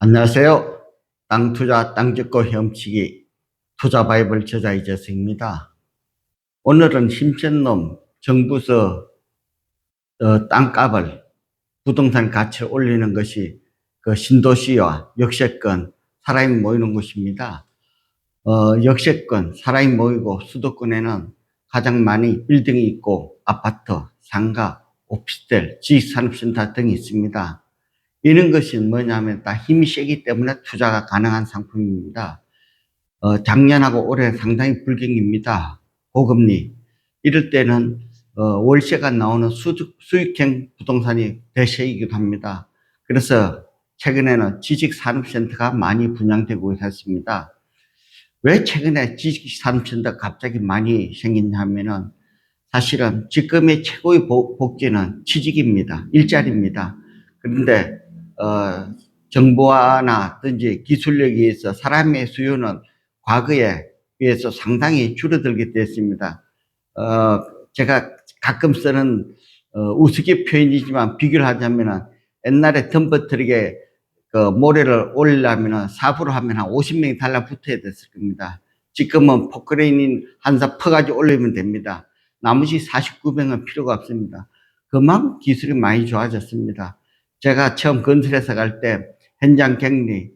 안녕하세요. 땅 투자, 땅 짓고 헤엄치기 투자 바이블 저자 이재성입니다. 오늘은 힘센 놈 정부서 땅값을 부동산 가치를 올리는 것이 그 신도시와 역세권 사람이 모이는 곳입니다. 역세권 사람이 모이고 수도권에는 가장 많이 빌딩이 있고 아파트, 상가, 오피스텔, 지식산업센터 등이 있습니다. 이런 것이 뭐냐면 다 힘이 세기 때문에 투자가 가능한 상품입니다. 작년하고 올해 상당히 불경기입니다. 고금리. 이럴 때는 월세가 나오는 수익형 부동산이 대세이기도 합니다. 그래서 최근에는 지식산업센터가 많이 분양되고 있습니다. 왜 최근에 지식산업센터가 갑자기 많이 생겼냐면은 사실은 지금의 최고의 복지는 취직입니다. 일자리입니다. 그런데 정보화나든지 기술력에 의해서 사람의 수요는 과거에 비해서 상당히 줄어들게 됐습니다. 제가 가끔 쓰는 우스갯 표현이지만 비교를 하자면 옛날에 덤버트럭에 그 모래를 올리려면 사부로 하면 한 50명이 달라붙어야 됐을 겁니다. 지금은 포크레인 한사 퍼가지고 올리면 됩니다. 나머지 49명은 필요가 없습니다. 그만큼 기술이 많이 좋아졌습니다. 제가 처음 건설회사 갈 때 현장 격리,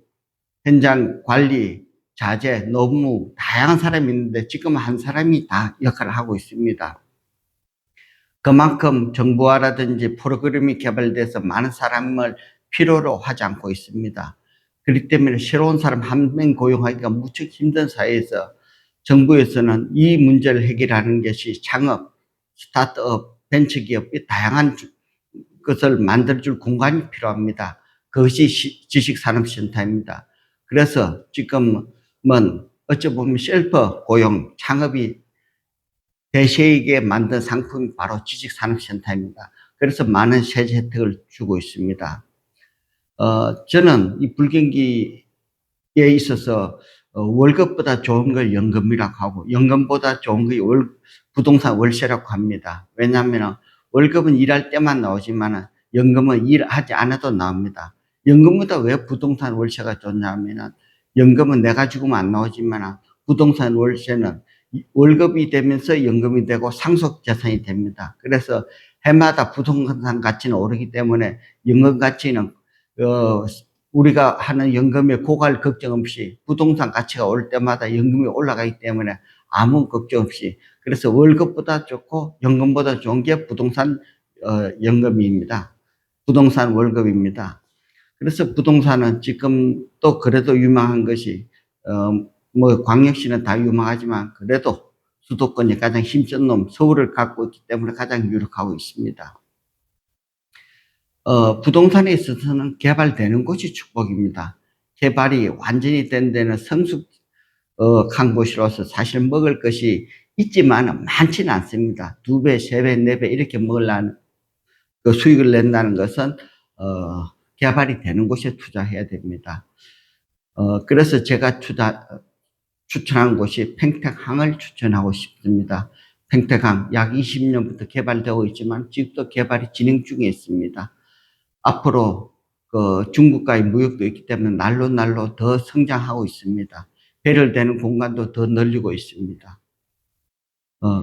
현장 관리, 자재, 노무 다양한 사람이 있는데 지금 한 사람이 다 역할을 하고 있습니다. 그만큼 정보화라든지 프로그램이 개발돼서 많은 사람을 필요로 하지 않고 있습니다. 그렇기 때문에 새로운 사람 한 명 고용하기가 무척 힘든 사회에서 정부에서는 이 문제를 해결하는 것이 창업, 스타트업, 벤처기업 다양한 것을 만들어줄 공간이 필요합니다. 그것이 지식산업센터입니다. 그래서 지금은 어찌 보면 셀프 고용, 창업이 대세에게 만든 상품이 바로 지식산업센터입니다. 그래서 많은 세제 혜택을 주고 있습니다. 저는 이 불경기에 있어서 월급보다 좋은 걸 연금이라고 하고 연금보다 좋은 게 부동산 월세라고 합니다. 왜냐하면 월급은 일할 때만 나오지만 연금은 일하지 않아도 나옵니다. 연금보다 왜 부동산 월세가 좋냐면 연금은 내가 죽으면 안 나오지만 부동산 월세는 월급이 되면서 연금이 되고 상속 재산이 됩니다. 그래서 해마다 부동산 가치는 오르기 때문에 연금 가치는 우리가 하는 연금의 고갈 걱정 없이 부동산 가치가 오를 때마다 연금이 올라가기 때문에 아무 걱정 없이 그래서 월급보다 좋고 연금보다 좋은 게 부동산 연금입니다. 부동산 월급입니다. 그래서 부동산은 지금 또 그래도 유망한 것이 뭐 광역시는 다 유망하지만 그래도 수도권이 가장 힘센 놈 서울을 갖고 있기 때문에 가장 유력하고 있습니다. 부동산에 있어서는 개발되는 곳이 축복입니다. 개발이 완전히 된 데는 성숙한 곳이라서 사실 먹을 것이 있지만 많지는 않습니다. 2배, 3배, 4배 이렇게 먹으려는 그 수익을 낸다는 것은 개발이 되는 곳에 투자해야 됩니다. 그래서 제가 추천한 곳이 팽택항을 추천하고 싶습니다. 팽택항 약 20년부터 개발되고 있지만 지금도 개발이 진행 중에 있습니다. 앞으로 그 중국과의 무역도 있기 때문에 날로 더 성장하고 있습니다. 배럴되는 공간도 더 늘리고 있습니다.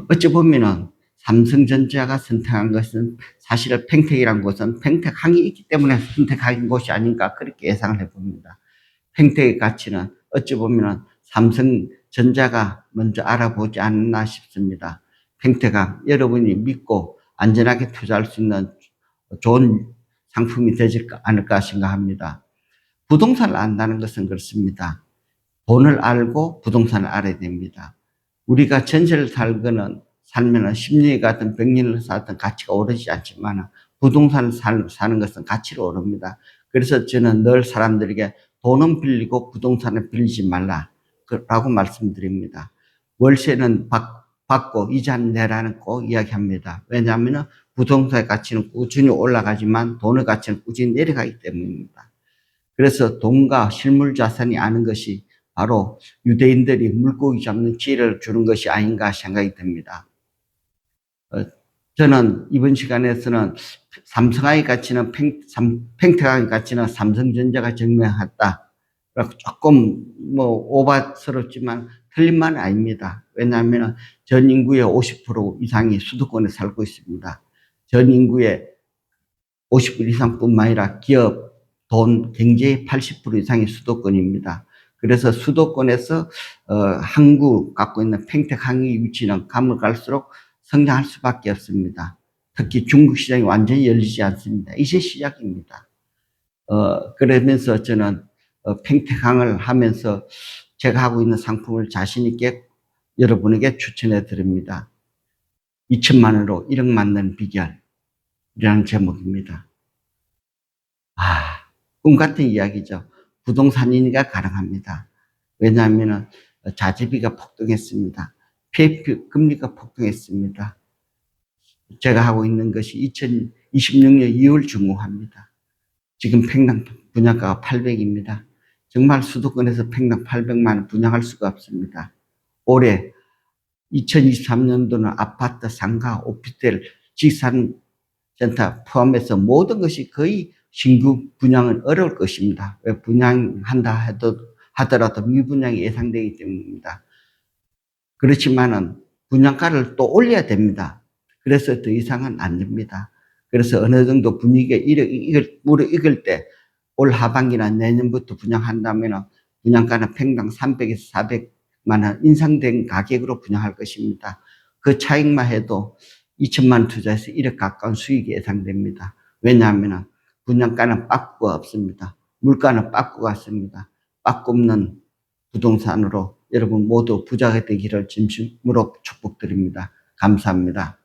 어찌 보면은 삼성전자가 선택한 것은 사실 팽택이란 곳은 팽택항이 있기 때문에 선택한 곳이 아닌가 그렇게 예상을 해봅니다. 팽택의 가치는 어찌 보면은 삼성전자가 먼저 알아보지 않나 싶습니다. 팽택항 여러분이 믿고 안전하게 투자할 수 있는 좋은 상품이 되지 않을까 생각합니다. 부동산을 안다는 것은 그렇습니다. 돈을 알고 부동산을 알아야 됩니다. 우리가 전세를 살면은 10년이 가든 100년을 살든 가치가 오르지 않지만 부동산을 사는 것은 가치로 오릅니다. 그래서 저는 늘 사람들에게 돈은 빌리고 부동산을 빌리지 말라라고 말씀드립니다. 월세는 받고 이자는 내라는 꼭 이야기합니다. 왜냐하면 부동산의 가치는 꾸준히 올라가지만 돈의 가치는 꾸준히 내려가기 때문입니다. 그래서 돈과 실물 자산이 아는 것이 바로 유대인들이 물고기 잡는 지혜를 주는 것이 아닌가 생각이 듭니다. 저는 이번 시간에서는 삼성의 가치는 팽택의 가치는 삼성전자가 증명했다. 조금 오바스럽지만 틀린 말은 아닙니다. 왜냐하면 전 인구의 50% 이상이 수도권에 살고 있습니다. 전 인구의 50% 이상뿐만 아니라 기업, 돈, 경제의 80% 이상이 수도권입니다. 그래서 수도권에서 한국 갖고 있는 팽택 항의 위치는 가면 갈수록 성장할 수밖에 없습니다. 특히 중국 시장이 완전히 열리지 않습니다. 이제 시작입니다. 그러면서 저는 팽택항을 하면서 제가 하고 있는 상품을 자신 있게 여러분에게 추천해 드립니다. 2천만 원으로 1억 만드는 비결이라는 제목입니다. 꿈 같은 이야기죠. 부동산이니까 가능합니다. 왜냐하면 자재비가 폭등했습니다. PF 금리가 폭등했습니다. 제가 하고 있는 것이 2026년 2월 준공합니다. 지금 평당 분양가가 800입니다. 정말 수도권에서 평당 800만 원 분양할 수가 없습니다. 올해 2023년도는 아파트, 상가, 오피스텔, 지산센터 포함해서 모든 것이 거의 신규 분양은 어려울 것입니다. 왜 분양한다 하더라도 미분양이 예상되기 때문입니다. 그렇지만은 분양가를 또 올려야 됩니다. 그래서 더 이상은 안 됩니다. 그래서 어느 정도 분위기가 무르익을 때 올 하반기나 내년부터 분양한다면 분양가는 평당 300에서 400만 원 인상된 가격으로 분양할 것입니다. 그 차익만 해도 2천만 원 투자해서 1억 가까운 수익이 예상됩니다. 왜냐하면 분양가는 빠꾸가 없습니다. 물가는 빠꾸가 없습니다. 빠꾸 없는 부동산으로 여러분 모두 부자가 되기를 진심으로 축복드립니다. 감사합니다.